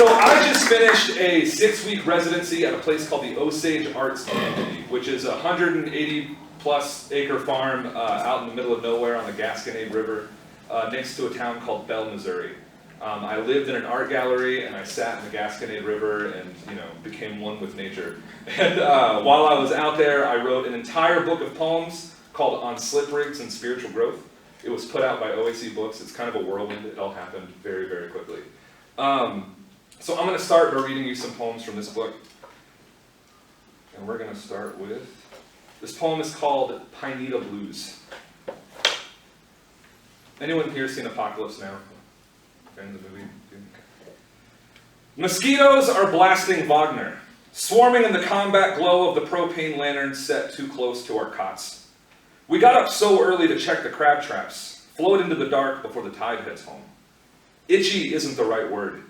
So I just finished a 6-week residency at a place called the Osage Arts Community, which is a 180-plus acre farm out in the middle of nowhere on the Gasconade River, next to a town called Bell, Missouri. I lived in an art gallery and I sat in the Gasconade River and, became one with nature. And while I was out there, I wrote an entire book of poems called On Slip Rigs and Spiritual Growth. It was put out by OAC Books. It's kind of a whirlwind. It all happened very, very quickly. So I'm going to start by reading you some poems from this book. And we're going to start with, this poem is called Pineda Blues. Anyone here seen Apocalypse Now? Fan of the movie? Mosquitoes are blasting Wagner, swarming in the combat glow of the propane lantern set too close to our cots. We got up so early to check the crab traps, float into the dark before the tide heads home. Itchy isn't the right word.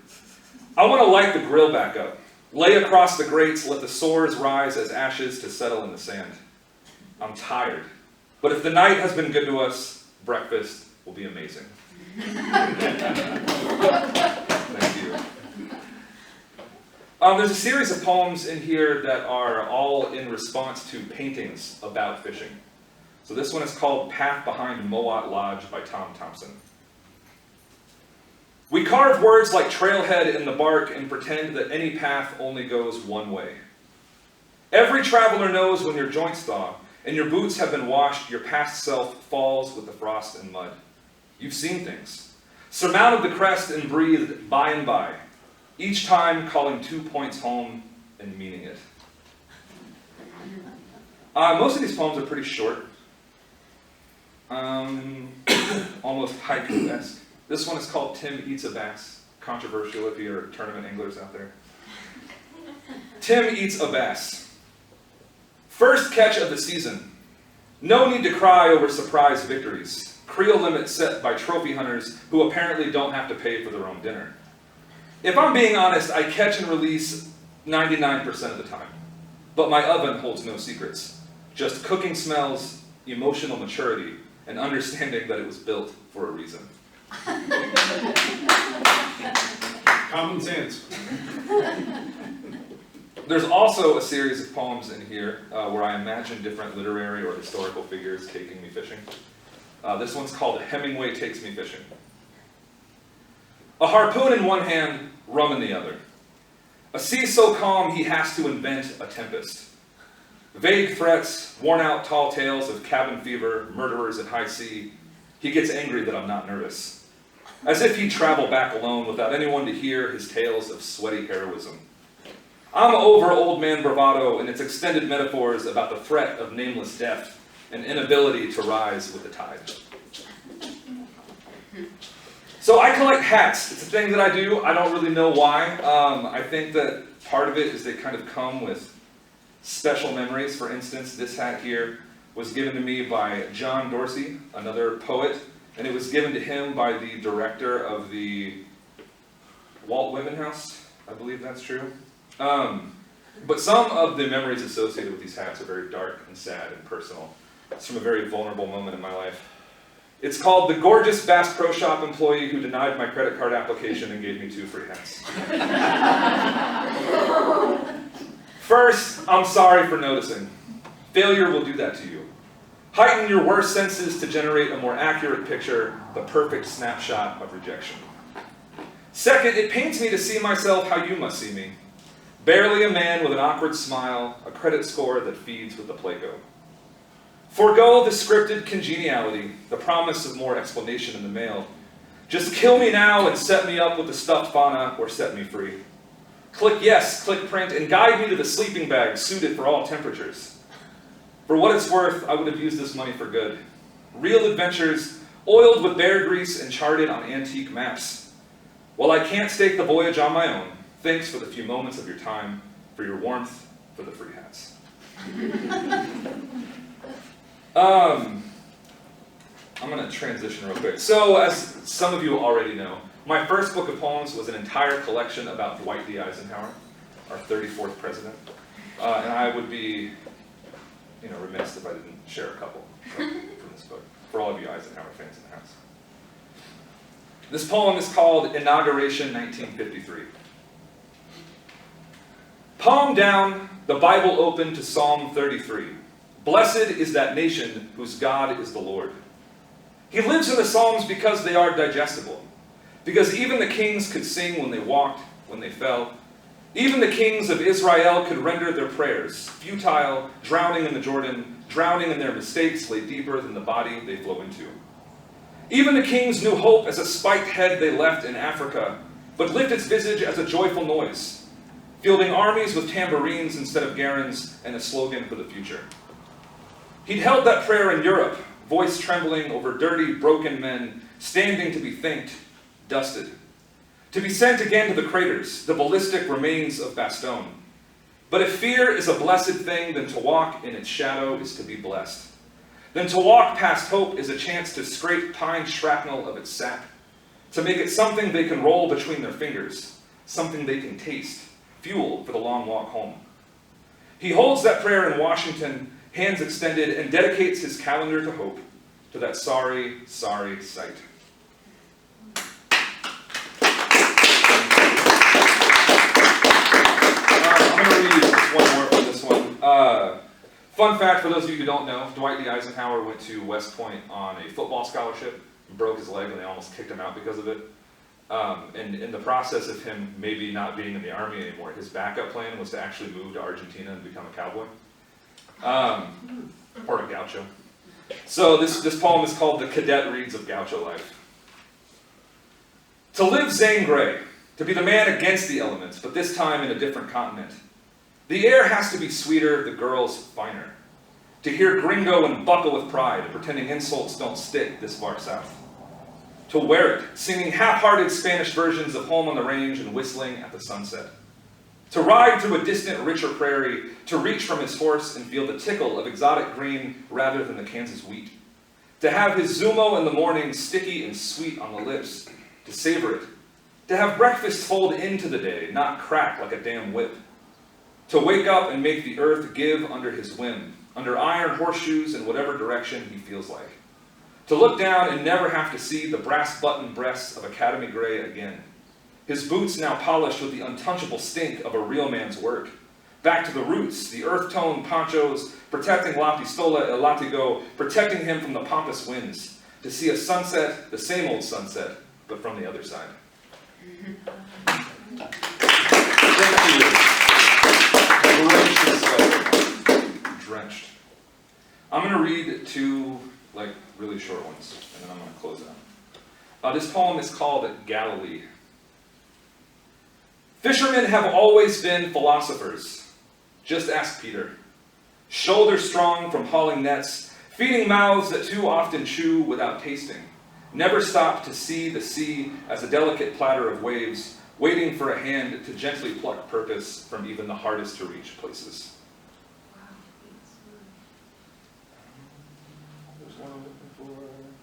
I want to light the grill back up, lay across the grates, let the sores rise as ashes to settle in the sand. I'm tired, but if the night has been good to us, breakfast will be amazing. Thank you. There's a series of poems in here that are all in response to paintings about fishing. So this one is called Path Behind Mowat Lodge by Tom Thompson. We carve words like trailhead in the bark and pretend that any path only goes one way. Every traveler knows when your joints thaw and your boots have been washed, your past self falls with the frost and mud. You've seen things, surmounted the crest and breathed by and by, each time calling 2 points home and meaning it. Most of these poems are pretty short, almost haiku-esque. This one is called Tim Eats a Bass, controversial if you're tournament anglers out there. Tim eats a bass. First catch of the season. No need to cry over surprise victories. Creel limit set by trophy hunters who apparently don't have to pay for their own dinner. If I'm being honest, I catch and release 99% of the time. But my oven holds no secrets. Just cooking smells, emotional maturity, and understanding that it was built for a reason. Common sense. There's also a series of poems in here where I imagine different literary or historical figures taking me fishing. This one's called Hemingway Takes Me Fishing. A harpoon in one hand, rum in the other. A sea so calm he has to invent a tempest. Vague threats, worn-out tall tales of cabin fever, murderers at high sea. He gets angry that I'm not nervous. As if he'd travel back alone without anyone to hear his tales of sweaty heroism. I'm over old man bravado and its extended metaphors about the threat of nameless death and inability to rise with the tide. So I collect hats. It's a thing that I do. I don't really know why. I think that part of it is they kind of come with special memories. For instance, this hat here was given to me by John Dorsey, another poet, and it was given to him by the director of the Walt Whitman House. I believe that's true. But some of the memories associated with these hats are very dark and sad and personal. It's from a very vulnerable moment in my life. It's called The Gorgeous Bass Pro Shop Employee Who Denied My Credit Card Application and Gave Me 2 free hats. First, I'm sorry for noticing. Failure will do that to you. Heighten your worst senses to generate a more accurate picture, the perfect snapshot of rejection. Second, it pains me to see myself how you must see me. Barely a man with an awkward smile, a credit score that feeds with the Playgo. Forgo the scripted congeniality, the promise of more explanation in the mail. Just kill me now and set me up with the stuffed fauna or set me free. Click yes, click print, and guide me to the sleeping bag suited for all temperatures. For what it's worth, I would have used this money for good. Real adventures, oiled with bear grease and charted on antique maps. While I can't stake the voyage on my own, thanks for the few moments of your time, for your warmth, for the free hats. I'm going to transition real quick. So, as some of you already know, my first book of poems was an entire collection about Dwight D. Eisenhower, our 34th president. And I would be, remiss if I didn't share a couple from this book, for all of you Eisenhower fans in the house. This poem is called Inauguration 1953. Palm down, the Bible open to Psalm 33. Blessed is that nation whose God is the Lord. He lives in the Psalms because they are digestible. Because even the kings could sing when they walked, when they fell. Even the kings of Israel could render their prayers, futile, drowning in the Jordan, drowning in their mistakes lay deeper than the body they flow into. Even the kings knew hope as a spiked head they left in Africa, but lift its visage as a joyful noise, fielding armies with tambourines instead of garlands and a slogan for the future. He'd held that prayer in Europe, voice trembling over dirty, broken men, standing to be thanked, dusted. To be sent again to the craters, the ballistic remains of Bastogne. But if fear is a blessed thing, then to walk in its shadow is to be blessed. Then to walk past hope is a chance to scrape pine shrapnel of its sap, to make it something they can roll between their fingers, something they can taste, fuel for the long walk home. He holds that prayer in Washington, hands extended, and dedicates his calendar to hope, to that sorry, sorry sight. I'm going to read just one more from this one. Fun fact for those of you who don't know, Dwight D. Eisenhower went to West Point on a football scholarship, broke his leg, and they almost kicked him out because of it. And in the process of him maybe not being in the Army anymore, his backup plan was to actually move to Argentina and become a cowboy. Or a gaucho. So this poem is called The Cadet Reads of Gaucho Life. To live Zane Grey, to be the man against the elements, but this time in a different continent. The air has to be sweeter, the girls finer. To hear gringo and buckle with pride, pretending insults don't stick this far south. To wear it, singing half-hearted Spanish versions of Home on the Range and whistling at the sunset. To ride through a distant, richer prairie, to reach from his horse and feel the tickle of exotic green rather than the Kansas wheat. To have his Zumo in the morning sticky and sweet on the lips, to savor it. To have breakfast fold into the day, not crack like a damn whip. To wake up and make the earth give under his whim, under iron horseshoes in whatever direction he feels like. To look down and never have to see the brass-buttoned breasts of Academy Gray again. His boots now polished with the untouchable stink of a real man's work. Back to the roots, the earth-toned ponchos, protecting La Pistola El Latigo, protecting him from the pompous winds. To see a sunset, the same old sunset, but from the other side. Thank you. Drenched. I'm going to read two really short ones, and then I'm going to close it out. This poem is called Galilee. Fishermen have always been philosophers. Just ask Peter. Shoulder strong from hauling nets, feeding mouths that too often chew without tasting. Never stop to see the sea as a delicate platter of waves, waiting for a hand to gently pluck purpose from even the hardest to reach places.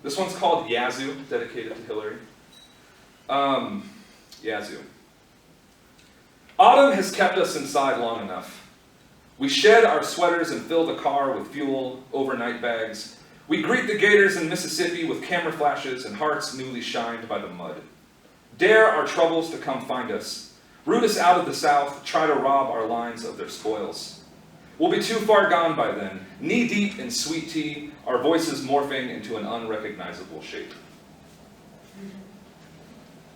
This one's called Yazoo, dedicated to Hillary. Yazoo. Autumn has kept us inside long enough. We shed our sweaters and fill the car with fuel, overnight bags. We greet the gators in Mississippi with camera flashes and hearts newly shined by the mud. Dare our troubles to come find us. Root us out of the South, try to rob our lines of their spoils. We'll be too far gone by then, knee-deep in sweet tea, our voices morphing into an unrecognizable shape.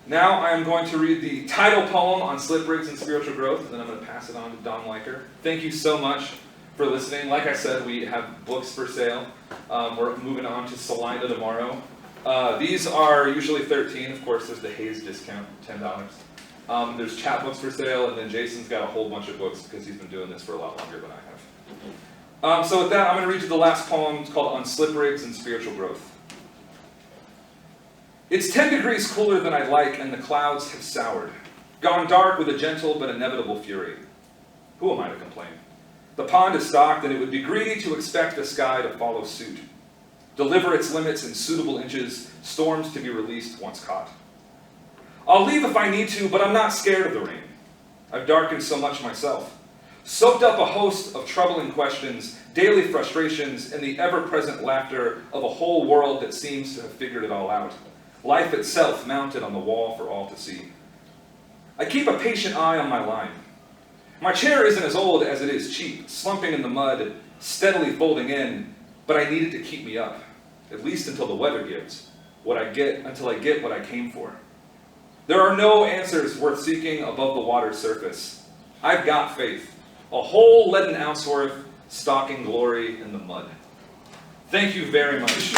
Now I am going to read the title poem on slip rigs and spiritual growth, and then I'm going to pass it on to Dawne Leiker. Thank you so much for listening. Like I said, we have books for sale. We're moving on to Salina tomorrow. These are usually $13. Of course, there's the Hayes discount, $10. There's chapbooks for sale, and then Jason's got a whole bunch of books because he's been doing this for a lot longer than I have. So with that, I'm going to read you the last poem. It's called On Slip Rigs and Spiritual Growth. It's 10 degrees cooler than I'd like, and the clouds have soured, gone dark with a gentle but inevitable fury. Who am I to complain? The pond is stocked, and it would be greedy to expect the sky to follow suit. Deliver its limits in suitable inches, storms to be released once caught. I'll leave if I need to, but I'm not scared of the rain. I've darkened so much myself. Soaked up a host of troubling questions, daily frustrations, and the ever-present laughter of a whole world that seems to have figured it all out. Life itself mounted on the wall for all to see. I keep a patient eye on my line. My chair isn't as old as it is cheap, slumping in the mud, steadily folding in, but I need it to keep me up, at least until the weather gives, until I get what I came for. There are no answers worth seeking above the water's surface. I've got faith, a whole leaden ounce worth, stalking glory in the mud. Thank you very much.